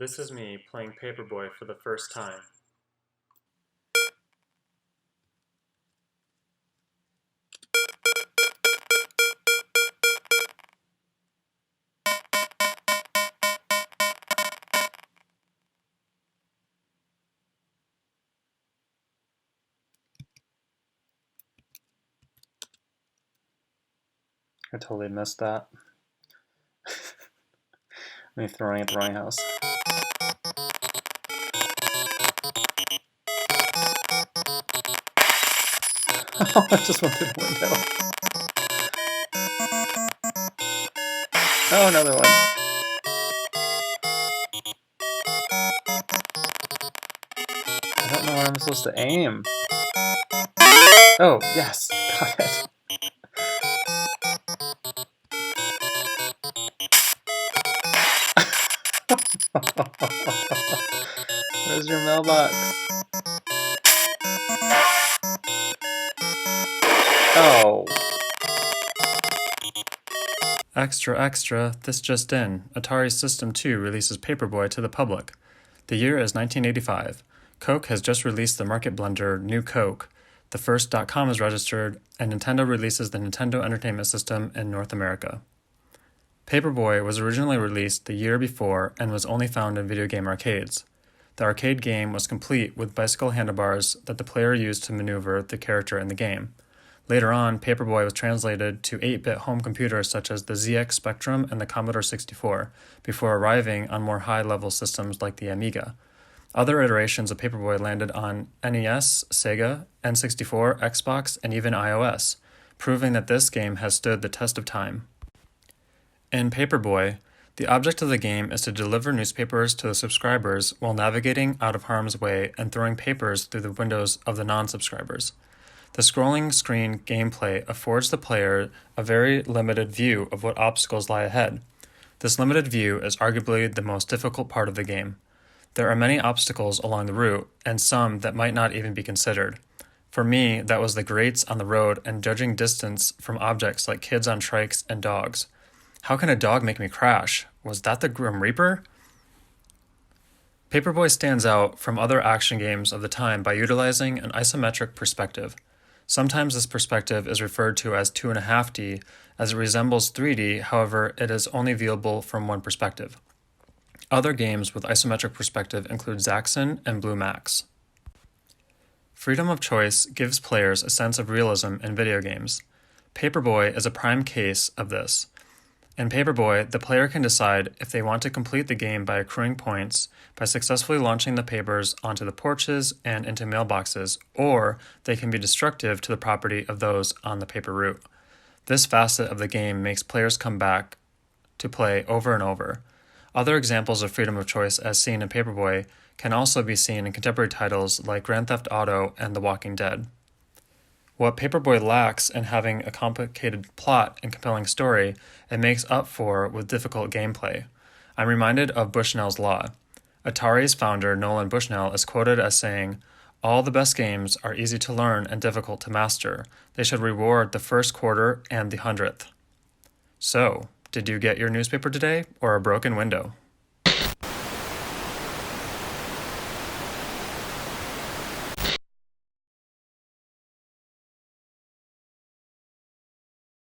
This is me playing Paperboy for the first time. I totally missed that. Me throwing at the wrong house. Oh, I just went through the window. Oh, another one. I don't know where I'm supposed to aim. Oh, yes, got it. Where's your mailbox? Oh. Extra, extra, this just in. Atari System 2 releases Paperboy to the public. The year is 1985. Coke has just released the market blender New Coke. The first .com is registered, and Nintendo releases the Nintendo Entertainment System in North America. Paperboy was originally released the year before and was only found in video game arcades. The arcade game was complete with bicycle handlebars that the player used to maneuver the character in the game. Later on, Paperboy was translated to 8-bit home computers such as the ZX Spectrum and the Commodore 64, before arriving on more high-level systems like the Amiga. Other iterations of Paperboy landed on NES, Sega, N64, Xbox, and even iOS, proving that this game has stood the test of time. In Paperboy, the object of the game is to deliver newspapers to the subscribers while navigating out of harm's way and throwing papers through the windows of the non-subscribers. The scrolling screen gameplay affords the player a very limited view of what obstacles lie ahead. This limited view is arguably the most difficult part of the game. There are many obstacles along the route, and some that might not even be considered. For me, that was the grates on the road and judging distance from objects like kids on trikes and dogs. How can a dog make me crash? Was that the Grim Reaper? Paperboy stands out from other action games of the time by utilizing an isometric perspective. Sometimes this perspective is referred to as 2.5D, as it resembles 3D, however, it is only viewable from one perspective. Other games with isometric perspective include Zaxxon and Blue Max. Freedom of choice gives players a sense of realism in video games. Paperboy is a prime case of this. In Paperboy, the player can decide if they want to complete the game by accruing points by successfully launching the papers onto the porches and into mailboxes, or they can be destructive to the property of those on the paper route. This facet of the game makes players come back to play over and over. Other examples of freedom of choice as seen in Paperboy can also be seen in contemporary titles like Grand Theft Auto and The Walking Dead. What Paperboy lacks in having a complicated plot and compelling story, it makes up for with difficult gameplay. I'm reminded of Bushnell's Law. Atari's founder, Nolan Bushnell, is quoted as saying, "All the best games are easy to learn and difficult to master. They should reward the first quarter and the 100th." So, did you get your newspaper today, or a broken window?